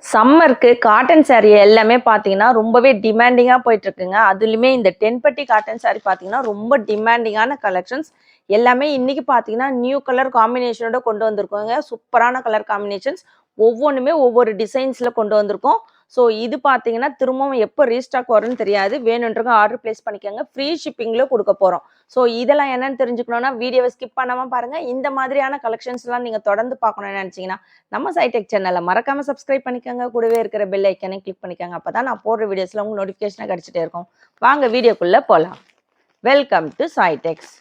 சம்மருக்கு காட்டன் சாரீ எல்லாமே பார்த்தீங்கன்னா ரொம்பவே டிமாண்டிங்காக போயிட்டு இருக்குங்க. அதுலேயுமே இந்த தென்பட்டி காட்டன் சாரீ பார்த்தீங்கன்னா ரொம்ப டிமாண்டிங்கான கலெக்ஷன்ஸ் எல்லாமே இன்னைக்கு பார்த்தீங்கன்னா நியூ கலர் காம்பினேஷனோட கொண்டு வந்திருக்கோங்க. சூப்பரான கலர் காம்பினேஷன்ஸ் ஒவ்வொன்றுமே ஒவ்வொரு டிசைன்ஸில் கொண்டு வந்திருக்கோம். ஸோ இது பார்த்தீங்கன்னா திரும்பவும் எப்போ ரீஸ்டாக் வரும்னு தெரியாது. வேணுன்றவங்க ஆர்டர் பிளேஸ் பண்ணிக்கோங்க. ஃப்ரீ ஷிப்பிங்கில் கொடுக்க போகிறோம். ஸோ இதெல்லாம் என்னன்னு தெரிஞ்சுக்கணும்னா வீடியோவை ஸ்கிப் பண்ணாமல் பாருங்கள். இந்த மாதிரியான கலெக்ஷன்ஸ்லாம் நீங்கள் தொடர்ந்து பார்க்கணும்னு நினச்சிங்கன்னா நம்ம சைடெக் சேனலை மறக்காமல் சப்ஸ்கிரைப் பண்ணிக்கோங்க. கூடவே இருக்கிற பெல் ஐக்கனை கிளிக் பண்ணிக்கோங்க. அப்போ தான் நான் போடுற வீடியோஸில் உங்களுக்கு நோட்டிஃபிகேஷனாக கிடச்சிட்டே இருக்கும். வாங்க வீடியோக்குள்ளே போகலாம். Welcome to சைடெக்ஸ்.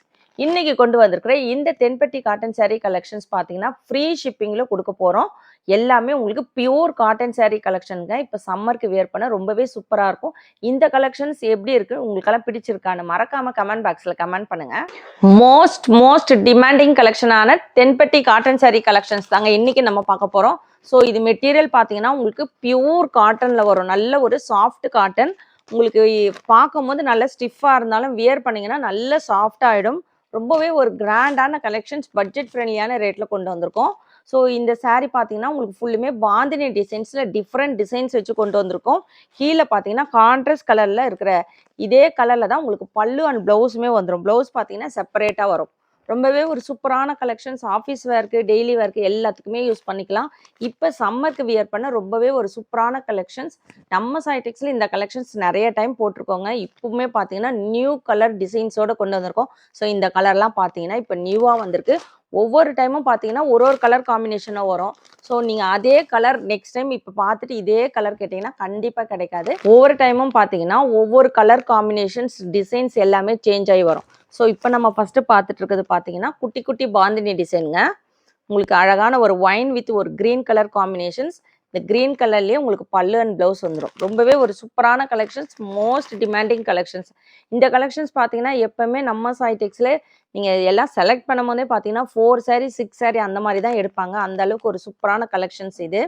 இன்னைக்கு கொண்டு வந்திருக்கிற இந்த தென்பட்டி காட்டன் சாரீ கலெக்ஷன்ஸ் பார்த்தீங்கன்னா ஃப்ரீ ஷிப்பிங்கில் கொடுக்க போகிறோம். எல்லாமே உங்களுக்கு பியூர் காட்டன் சாரீ கலெக்ஷனுங்க. இப்போ சம்மருக்கு வியர் பண்ண ரொம்பவே சூப்பராக இருக்கும். இந்த கலெக்ஷன்ஸ் எப்படி இருக்கு உங்களுக்கெல்லாம் பிடிச்சிருக்கான்னு மறக்காம கமெண்ட் பாக்ஸில் கமெண்ட் பண்ணுங்க. Most demanding கலெக்ஷனான தென்பட்டி cotton sari collections தாங்க இன்னைக்கு நம்ம பார்க்க போகிறோம். ஸோ இது மெட்டீரியல் பார்த்தீங்கன்னா உங்களுக்கு பியூர் காட்டனில் வரும். நல்ல ஒரு சாஃப்ட் காட்டன். உங்களுக்கு பார்க்கும் போது நல்ல ஸ்டிஃபாக இருந்தாலும் வியர் பண்ணிங்கன்னா நல்ல சாஃப்ட் ஆகிடும். ரொம்பவே ஒரு கிராண்டான கலெக்ஷன்ஸ் பட்ஜெட் ஃப்ரெண்ட்லியான ரேட்டில் கொண்டு வந்திருக்கோம். ஸோ இந்த சாரீ பார்த்தீங்கன்னா உங்களுக்கு ஃபுல்லுமே பாந்தினி டிசைன்ஸில் டிஃப்ரெண்ட் டிசைன்ஸ் வச்சு கொண்டு வந்திருக்கோம். கீழே பார்த்தீங்கன்னா கான்ட்ராஸ்ட் கலரில் இருக்கிற இதே கலரில் தான் உங்களுக்கு பல்லு அண்ட் ப்ளவுஸுமே வந்துடும். ப்ளவுஸ் பார்த்தீங்கன்னா செப்பரேட்டாக வரும். ரொம்பவே ஒரு சூப்பரான கலெக்ஷன்ஸ் ஆஃபீஸ் வேர்க்கு டெய்லி வேர்க்கு எல்லாத்துக்குமே யூஸ் பண்ணிக்கலாம். இப்போ சம்மருக்கு வியர் பண்ண ரொம்பவே ஒரு சூப்பரான கலெக்ஷன்ஸ் நம்ம சைடெக்ஸில் இந்த கலெக்ஷன்ஸ் நிறைய டைம் போட்டிருக்கோங்க. இப்போவுமே பார்த்தீங்கன்னா நியூ கலர் டிசைன்ஸோடு கொண்டு வந்திருக்கோம். ஸோ இந்த கலர்லாம் பார்த்தீங்கன்னா இப்போ நியூவாக வந்திருக்கு. ஒவ்வொரு டைமும் பார்த்தீங்கன்னா ஒரு கலர் காம்பினேஷனாக வரும். ஸோ நீங்கள் அதே கலர் நெக்ஸ்ட் டைம் இப்போ பார்த்துட்டு இதே கலர் கேட்டிங்கன்னா கண்டிப்பாக கிடைக்காது. ஒவ்வொரு டைமும் பார்த்தீங்கன்னா ஒவ்வொரு கலர் காம்பினேஷன்ஸ் டிசைன்ஸ் எல்லாமே சேஞ்ச் ஆகி வரும். ஸோ இப்போ நம்ம ஃபஸ்ட்டு பார்த்துட்டு இருக்கிறது பார்த்தீங்கன்னா குட்டி குட்டி பாந்தினி டிசைனுங்க. உங்களுக்கு அழகான ஒரு ஒயின் வித் ஒரு க்ரீன் கலர் காம்பினேஷன்ஸ். இந்த க்ரீன் கலர்லேயே உங்களுக்கு பல்லு அண்ட் ப்ளவுஸ் வந்துடும். ரொம்பவே ஒரு சூப்பரான கலெக்ஷன்ஸ், மோஸ்ட் டிமாண்டிங் கலெக்ஷன்ஸ். இந்த கலெக்ஷன்ஸ் பார்த்தீங்கன்னா எப்போவுமே நம்ம சைடெக்ஸில் நீங்கள் எல்லாம் செலக்ட் பண்ணும் போதே பார்த்தீங்கன்னா 4 சாரீ 6 சாரீ அந்த மாதிரி தான் எடுப்பாங்க. அந்த அளவுக்கு ஒரு சூப்பரான கலெக்ஷன்ஸ் இது.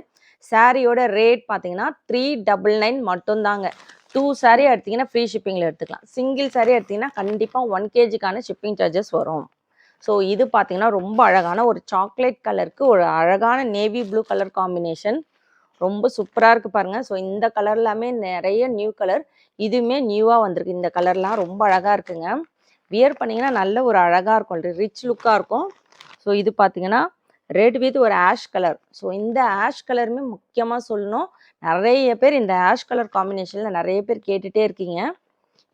சாரியோட ரேட் பார்த்தீங்கன்னா 399 மட்டும்தாங்க. 2 சாரீ எடுத்தீங்கன்னா ஃப்ரீ ஷிப்பிங்கில் எடுத்துக்கலாம். சிங்கிள் சாரீ எடுத்தீங்கன்னா கண்டிப்பாக 1 kgக்கான ஷிப்பிங் சார்ஜஸ் வரும். ஸோ இது பார்த்தீங்கன்னா ரொம்ப அழகான ஒரு சாக்லேட் கலருக்கு ஒரு அழகான நேவி ப்ளூ கலர் காம்பினேஷன். ரொம்ப சூப்பராக இருக்குது பாருங்கள். ஸோ இந்த கலர்லாமே நிறைய நியூ கலர். இதுவுமே நியூவாக வந்திருக்கு. இந்த கலர்லாம் ரொம்ப அழகாக இருக்குங்க. வியர் பண்ணிங்கன்னா நல்ல ஒரு அழகாக இருக்கும். ரிச் லுக்காக இருக்கும். ஸோ இது பார்த்தீங்கன்னா ரெட் வித் ஒரு ஆஷ் கலர். ஸோ இந்த ஆஷ் கலருமே முக்கியமாக சொல்லணும். நிறைய பேர் இந்த ஆஷ் கலர் காம்பினேஷனில் நிறைய பேர் கேட்டுகிட்டே இருக்கீங்க.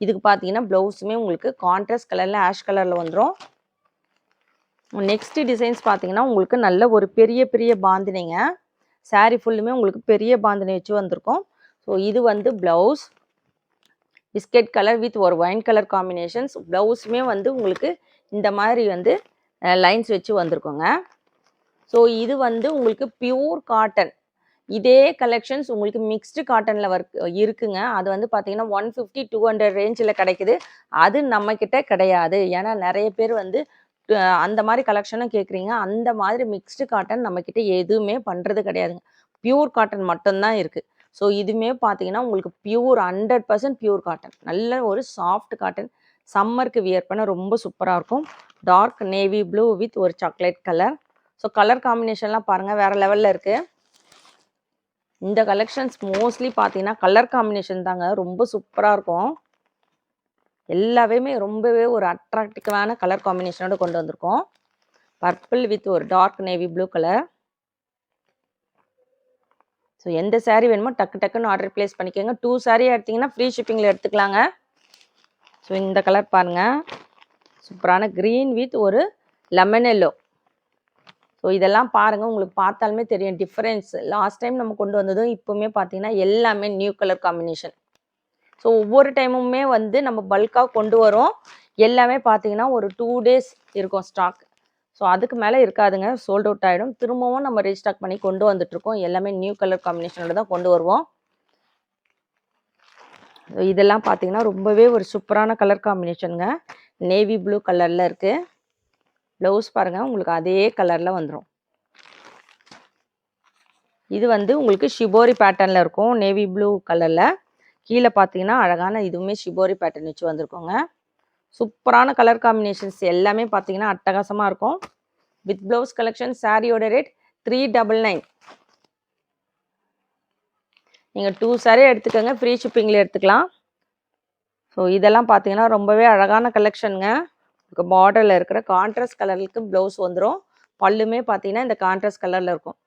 இதுக்கு பார்த்தீங்கன்னா ப்ளவுஸுமே உங்களுக்கு கான்ட்ராஸ்ட் கலரில் ஆஷ் கலரில் வந்துடும். நெக்ஸ்ட் டிசைன்ஸ் பார்த்தீங்கன்னா உங்களுக்கு நல்ல ஒரு பெரிய பாந்தினிங்க. சாரீ ஃபுல்லுமே உங்களுக்கு பெரிய பாந்தினி வச்சு வந்திருக்கும். ஸோ இது வந்து ப்ளவுஸ் பிஸ்கெட் கலர் வித் ஒரு ஒயின் கலர் காம்பினேஷன்ஸ். ப்ளவுஸுமே வந்து உங்களுக்கு இந்த மாதிரி வந்து லைன்ஸ் வச்சு வந்திருக்குங்க. ஸோ இது வந்து உங்களுக்கு பியூர் காட்டன். இதே கலெக்ஷன்ஸ் உங்களுக்கு மிக்ஸ்டு காட்டனில் இருக்குங்க. அது வந்து பார்த்தீங்கன்னா 150-200 ரேஞ்சில் கிடைக்குது. அது நம்மக்கிட்ட கிடையாது. ஏன்னா நிறைய பேர் வந்து அந்த மாதிரி கலெக்ஷனும் கேட்குறீங்க. அந்த மாதிரி மிக்ஸ்டு காட்டன் நம்மக்கிட்ட எதுவுமே பண்ணுறது கிடையாதுங்க. பியூர் காட்டன் மட்டும்தான் இருக்குது. ஸோ இதுவுமே பார்த்தீங்கன்னா உங்களுக்கு பியூர் 100% பியூர் காட்டன். நல்ல ஒரு சாஃப்ட் காட்டன். சம்மருக்கு வியர் பண்ண ரொம்ப சூப்பராக இருக்கும். டார்க் நேவி ப்ளூ வித் ஒரு சாக்லேட் கலர். ஸோ கலர் காம்பினேஷன்லாம் பாருங்கள் வேறு லெவலில் இருக்குது. இந்த கலெக்ஷன்ஸ் மோஸ்ட்லி பார்த்தீங்கன்னா கலர் காம்பினேஷன் தாங்க ரொம்ப சூப்பராக இருக்கும். எல்லாமே ரொம்பவே ஒரு அட்ராக்டிவான கலர் காம்பினேஷனோட கொண்டு வந்திருக்கோம். பர்பிள் வித் ஒரு dark navy blue colour. So எந்த சாரீ வேணுமோ டக்குன்னு ஆர்டர் பிளேஸ் பண்ணிக்கோங்க. 2 சாரீ எடுத்திங்கன்னா ஃப்ரீ ஷிப்பிங்கில் எடுத்துக்கலாங்க. ஸோ இந்த கலர் பாருங்கள், சூப்பரான க்ரீன் வித் ஒரு லெமன் எல்லோ. ஸோ இதெல்லாம் பாருங்கள், உங்களுக்கு பார்த்தாலுமே தெரியும் டிஃப்ரென்ஸ். லாஸ்ட் டைம் நம்ம கொண்டு வந்ததும் இப்போவுமே பார்த்தீங்கன்னா எல்லாமே நியூ கலர் காம்பினேஷன். ஸோ ஒவ்வொரு டைமுமே வந்து நம்ம பல்காக கொண்டு வரோம். எல்லாமே பார்த்தீங்கன்னா ஒரு 2 days இருக்கும் ஸ்டாக். ஸோ அதுக்கு மேலே இருக்காதுங்க, சோல்ட் அவுட் ஆகிடும். திரும்பவும் நம்ம ரீஸ்டாக் பண்ணி கொண்டு வந்துட்டுருக்கோம். எல்லாமே நியூ கலர் காம்பினேஷனோட தான் கொண்டு வருவோம். இதெல்லாம் பார்த்தீங்கன்னா ரொம்பவே ஒரு சூப்பரான கலர் காம்பினேஷனுங்க. நேவி ப்ளூ கலரில் இருக்குது. ப்ளவுஸ் பாருங்கள், உங்களுக்கு அதே கலரில் வந்துடும். இது வந்து உங்களுக்கு ஷிபோரி பேட்டர்னில் இருக்கும். நேவி ப்ளூ கலரில் கீழே பார்த்தீங்கன்னா அழகான இதுவுமே ஷிபோரி பேட்டர்ன் வச்சு வந்திருக்கோங்க. சூப்பரான கலர் காம்பினேஷன்ஸ் எல்லாமே பார்த்தீங்கன்னா அட்டகாசமாக இருக்கும். With blouse collection. சாரியோட ரேட் 399. நீங்கள் 2 saree எடுத்துக்கோங்க, ஃப்ரீ ஷிப்பிங்கில் எடுத்துக்கலாம். ஸோ இதெல்லாம் பார்த்தீங்கன்னா ரொம்பவே அழகான கலெக்ஷனுங்க. உங்களுக்கு பார்டரில் இருக்கிற கான்ட்ராஸ்ட் கலருக்கு ப்ளவுஸ் வந்துடும். பல்லுமே பார்த்தீங்கன்னா இந்த கான்ட்ராஸ்ட் கலரில் இருக்கும்.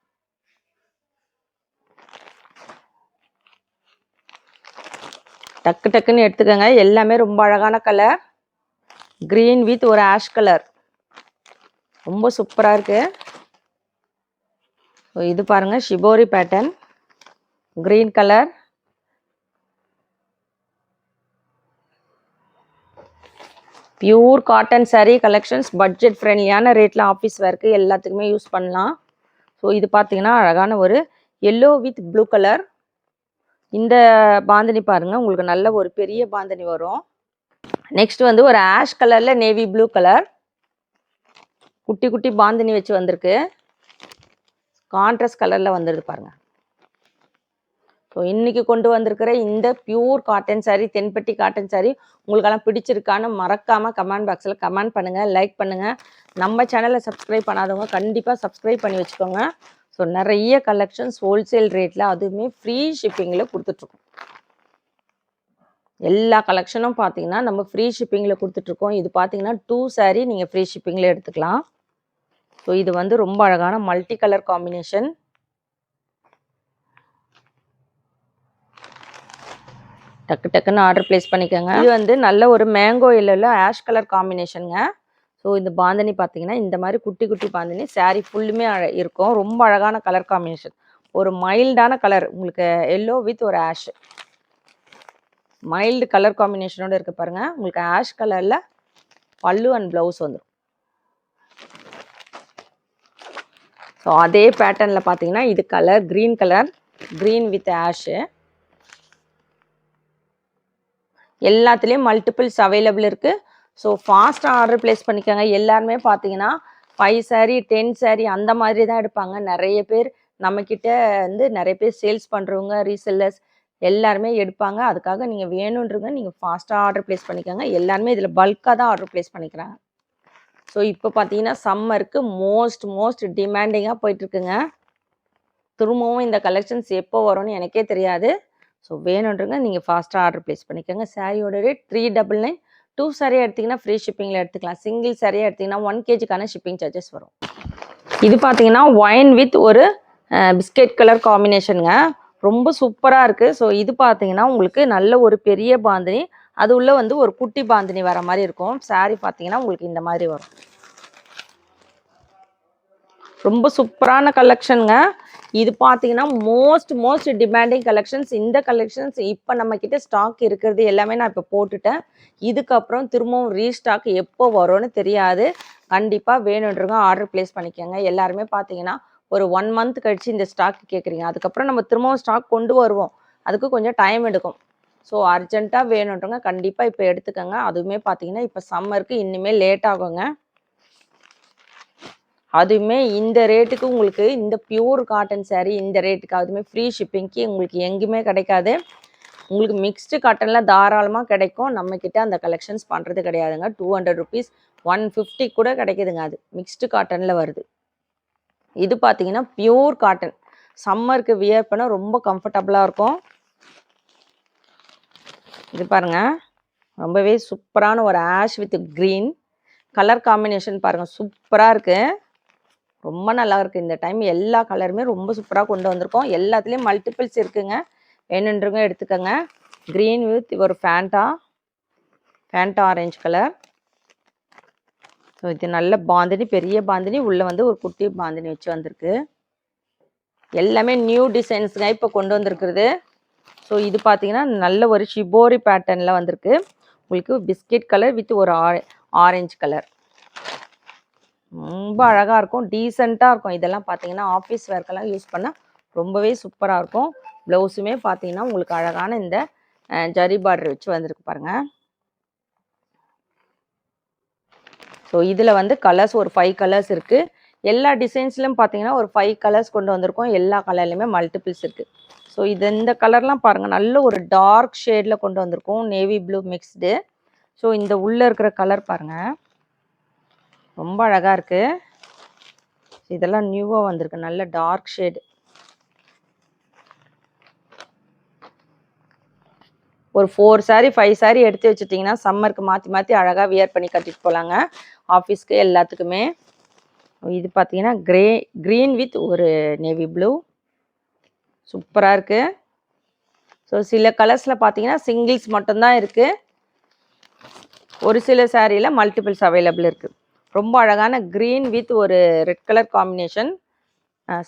டக்கு டக்குன்னு எடுத்துக்கோங்க. எல்லாமே ரொம்ப அழகான கலர். க்ரீன் வித் ஒரு ஆஷ் கலர், ரொம்ப சூப்பராக இருக்குது. ஸோ இது பாருங்கள், shibori pattern, green colour. Pure cotton saree collections, budget ஃப்ரெண்ட்லியான ரேட்டில் ஆஃபீஸ் வேர்க்கு எல்லாத்துக்குமே யூஸ் பண்ணலாம். ஸோ இது பார்த்தீங்கன்னா அழகான ஒரு எல்லோ வித் ப்ளூ கலர். இந்த பாந்தினி பாருங்கள், உங்களுக்கு நல்ல ஒரு பெரிய பாந்தினி வரும். நெக்ஸ்ட் வந்து ஒரு ஆஷ் கலரில் நேவி ப்ளூ கலர், குட்டி குட்டி பாந்தினி வச்சு வந்திருக்கு. கான்ட்ராஸ்ட் கலரில் வந்துடுது பாருங்கள். ஸோ இன்றைக்கி கொண்டு வந்திருக்கிற இந்த pure cotton saree, தென்பட்டி cotton saree உங்களுக்கெல்லாம் பிடிச்சிருக்கான்னு மறக்காமல் கமெண்ட் பாக்ஸில் கமெண்ட் பண்ணுங்கள், லைக் பண்ணுங்கள். நம்ம சேனலை சப்ஸ்கிரைப் பண்ணாதவங்க கண்டிப்பாக சப்ஸ்கிரைப் பண்ணி வச்சுக்கோங்க. ஸோ நிறைய கலெக்ஷன்ஸ் ஹோல்சேல் ரேட்டில், அதுவுமே ஃப்ரீ ஷிப்பிங்கில் கொடுத்துட்ருக்கோம். எல்லா கலெக்ஷனும் பார்த்தீங்கன்னா நம்ம ஃப்ரீ ஷிப்பிங்கில் கொடுத்துட்ருக்கோம். இது பார்த்தீங்கன்னா 2 saree நீங்கள் ஃப்ரீ ஷிப்பிங்கில் எடுத்துக்கலாம். ஸோ இது வந்து ரொம்ப அழகான மல்டி கலர் காம்பினேஷன். டக்கு டக்குன்னு ஆர்டர் ப்ளேஸ் பண்ணிக்கோங்க. இது வந்து நல்ல ஒரு மேங்கோ எல்லோவில் ஆஷ் கலர் காம்பினேஷனுங்க. ஸோ இந்த பாந்தினி பார்த்தீங்கன்னா இந்த மாதிரி குட்டி குட்டி பாந்தினி saree ஃபுல்லுமே இருக்கும். ரொம்ப அழகான கலர் காம்பினேஷன், ஒரு மைல்டான கலர். உங்களுக்கு எல்லோ வித் ஒரு ஆஷ், மைல்டு கலர் காம்பினேஷனோடு இருக்குது பாருங்கள். உங்களுக்கு ஆஷ் கலரில் பல்லு அண்ட் ப்ளவுஸ் வந்துடும். ஸோ அதே பேட்டர்னில் பார்த்தீங்கன்னா இது colour green colour, green with Ashu. எல்லாத்துலேயும் மல்டிபிள்ஸ் அவைலபிள் இருக்குது. ஸோ ஃபாஸ்ட்டாக ஆர்டர் ப்ளேஸ் பண்ணிக்கோங்க. எல்லாருமே பார்த்தீங்கன்னா 5 saree 10 saree அந்த மாதிரி தான் எடுப்பாங்க. நிறைய பேர் நம்மக்கிட்ட வந்து நிறைய பேர் சேல்ஸ் பண்ணுறவங்க, ரீசெல்லர்ஸ் எல்லாருமே எடுப்பாங்க. அதுக்காக நீங்கள் வேணுன்றவங்க நீங்கள் ஃபாஸ்ட்டாக ஆர்டர் ப்ளேஸ் பண்ணிக்கோங்க. எல்லாருமே இதில் பல்காக தான் ஆர்டர் ப்ளேஸ் பண்ணிக்கிறாங்க. ஸோ இப்போ பார்த்தீங்கன்னா சம்மருக்கு மோஸ்ட் டிமாண்டிங்காக போயிட்டுருக்குங்க. திரும்பவும் இந்த கலெக்ஷன்ஸ் எப்போ வரும்னு எனக்கே தெரியாது. ஸோ வேணுன்றங்க நீங்கள் ஃபாஸ்ட்டாக ஆர்டர் ப்ளேஸ் பண்ணிக்கோங்க. சாரியோட ரேட் 399. 2 saree எடுத்திங்கன்னா ஃப்ரீ ஷிப்பிங்கில் எடுத்துக்கலாம். சிங்கிள் saree எடுத்திங்கன்னா 1 kgக்கான ஷிப்பிங் சார்ஜஸ் வரும். இது பார்த்தீங்கன்னா ஒயின் வித் ஒரு பிஸ்கெட் கலர் காம்பினேஷனுங்க, ரொம்ப சூப்பராக இருக்குது. ஸோ இது பார்த்தீங்கன்னா உங்களுக்கு நல்ல ஒரு பெரிய பாந்தினி, அது உள்ள வந்து ஒரு குட்டி பாந்தினி வர மாதிரி இருக்கும். saree பார்த்தீங்கன்னா உங்களுக்கு இந்த மாதிரி வரும். ரொம்ப சூப்பரான கலெக்ஷனுங்க. இது பார்த்தீங்கன்னா மோஸ்ட் டிமாண்டிங் கலெக்ஷன்ஸ். இந்த கலெக்ஷன்ஸ் இப்போ நம்மக்கிட்ட ஸ்டாக் இருக்கிறது எல்லாமே நான் இப்போ போட்டுட்டேன். இதுக்கப்புறம் திரும்பவும் ரீஸ்டாக் எப்போ வரும்னு தெரியாது. கண்டிப்பாக வேணுன்றவங்க ஆர்டர் ப்ளேஸ் பண்ணிக்கோங்க. எல்லாருமே பார்த்தீங்கன்னா ஒரு 1 month கழிச்சு இந்த ஸ்டாக் கேட்குறீங்க. அதுக்கப்புறம் நம்ம திரும்பவும் ஸ்டாக் கொண்டு வருவோம், அதுக்கு கொஞ்சம் டைம் எடுக்கும். ஸோ அர்ஜென்ட்டாக வேணுன்றவங்க கண்டிப்பாக இப்போ எடுத்துக்கோங்க. அதுவுமே பார்த்தீங்கன்னா இப்போ சம்மருக்கு இன்னுமே லேட் ஆகுங்க. அதுவுமே இந்த ரேட்டுக்கு உங்களுக்கு இந்த பியூர் காட்டன் saree இந்த ரேட்டுக்கு, அதுவுமே ஃப்ரீ ஷிப்பிங்க்கு உங்களுக்கு எங்கேயுமே கிடைக்காது. உங்களுக்கு மிக்ஸ்டு காட்டனில் தாராளமாக கிடைக்கும். நம்மக்கிட்ட அந்த கலெக்ஷன்ஸ் பண்ணுறது கிடையாதுங்க. 200 rupees 150 கூட கிடைக்குதுங்க. அது மிக்ஸ்டு காட்டனில் வருது. இது பார்த்தீங்கன்னா பியூர் காட்டன், சம்மருக்கு வியர் பண்ண ரொம்ப கம்ஃபர்டபுளாக இருக்கும். இது பாருங்கள், ரொம்பவே சூப்பரான ஒரு ash with green colour combination பாருங்கள், சூப்பராக இருக்குது. ரொம்ப நல்லா இருக்குது. இந்த டைம் எல்லா கலருமே ரொம்ப சூப்பராக கொண்டு வந்திருக்கோம். எல்லாத்துலேயும் மல்டிபிள்ஸ் இருக்குங்க. வேணுன்றவங்க எடுத்துக்கோங்க. க்ரீன் வித் ஒரு ஃபேண்டா ஆரஞ்சு கலர். ஸோ இது நல்ல பாந்தினி, பெரிய பாந்தினி, உள்ளே வந்து ஒரு குட்டி பாந்தினி வச்சு வந்திருக்கு. எல்லாமே நியூ டிசைன்ஸுங்க இப்போ கொண்டு வந்திருக்குறது. ஸோ இது பார்த்தீங்கன்னா நல்ல ஒரு ஷிபோரி பேட்டர்னில் வந்திருக்கு. உங்களுக்கு பிஸ்கெட் கலர் வித் ஒரு ஆரஞ்சு கலர், ரொம்ப அழகாக இருக்கும், டீசெண்டாக இருக்கும். இதெல்லாம் பார்த்தீங்கன்னா ஆஃபீஸ் வேர்க்கெல்லாம் யூஸ் பண்ணால் ரொம்பவே சூப்பராக இருக்கும். ப்ளவுஸுமே பார்த்தீங்கன்னா உங்களுக்கு அழகான இந்த ஜரி பார்டர் வச்சு வந்திருக்கு பாருங்கள். ஸோ இதில் வந்து கலர்ஸ் ஒரு 5 கலர்ஸ் இருக்குது. எல்லா டிசைன்ஸ்லையும் பார்த்தீங்கன்னா ஒரு 5 கலர்ஸ் கொண்டு வந்திருக்கோம். எல்லா கலர்லையுமே மல்டிபிள்ஸ் இருக்குது. ஸோ இந்த கலர்லாம் பாருங்கள், நல்ல ஒரு டார்க் ஷேடில் கொண்டு வந்திருக்கோம், நேவி ப்ளூ மிக்ஸ்டு. ஸோ இந்த உள்ளே இருக்கிற கலர் பாருங்கள், ரொம்ப அழகாக இருக்குது. இதெல்லாம் நியூவாக வந்திருக்கு, நல்ல டார்க் ஷேடு. ஒரு 4 சாரி 5 சாரி எடுத்து வச்சுட்டிங்கன்னா சம்மருக்கு மாற்றி மாற்றி அழகாக வியர் பண்ணி கட்டிட்டு போகலாங்க ஆஃபீஸ்க்கு எல்லாத்துக்குமே. இது பார்த்தீங்கன்னா க்ரீன் வித் ஒரு நேவி ப்ளூ சூப்பராக இருக்குது. ஸோ சில கலர்ஸில் பார்த்தீங்கன்னா சிங்கிள்ஸ் மட்டும்தான் இருக்குது. ஒரு சில சாரியில் மல்டிபிள்ஸ் அவைலபிள் இருக்குது. ரொம்ப அழகான க்ரீன் வித் ஒரு red colour combination,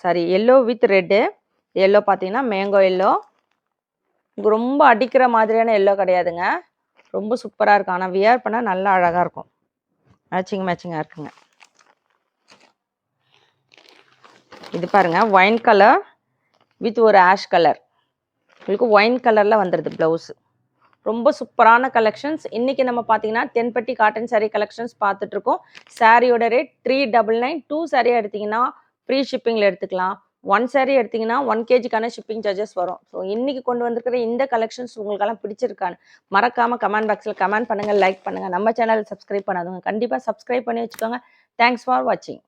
sorry yellow with red. Yellow பார்த்தீங்கன்னா மேங்கோ எல்லோ. ரொம்ப அடிக்கிற மாதிரியான எல்லோ கிடையாதுங்க, ரொம்ப சூப்பராக இருக்கும். ஆனால் வியர் பண்ணால் நல்லா அழகாக இருக்கும், மேட்சிங்காக இருக்குங்க. இது பாருங்கள் ஒயின் கலர் வித் ஒரு ஆஷ் கலர், உங்களுக்கு ஒயின் கலரில் வந்துடுது ப்ளவுஸு. ரொம்ப சூப்பரான கலெக்ஷன்ஸ். இன்றைக்கி நம்ம பார்த்தீங்கன்னா தென்பட்டி காட்டன் சாரீ கலெக்ஷன்ஸ் பார்த்துட்ருக்கோம். சாரியோட ரேட் 399. 2 சாரீ எடுத்திங்கன்னா ஃப்ரீ ஷிப்பிங்கில் எடுத்துக்கலாம். 1 சாரீ எடுத்திங்கன்னா 1 kgக்கான ஷிப்பிங் சார்ஜஸ் வரும். ஸோ இன்றைக்கி கொண்டு வந்திருக்கிற இந்த கலெக்ஷன்ஸ் உங்களுக்கெல்லாம் பிடிச்சிருக்கான்னு மறக்காமல் கமெண்ட் பாக்ஸில் கமெண்ட் பண்ணுங்கள், லைக் பண்ணுங்கள். நம்ம சேனல் சப்ஸ்கிரைப் பண்ணாதவங்க கண்டிப்பாக சப்ஸ்கிரைப் பண்ணி வச்சுக்கோங்க. தேங்க்ஸ் ஃபார் வாட்சிங்.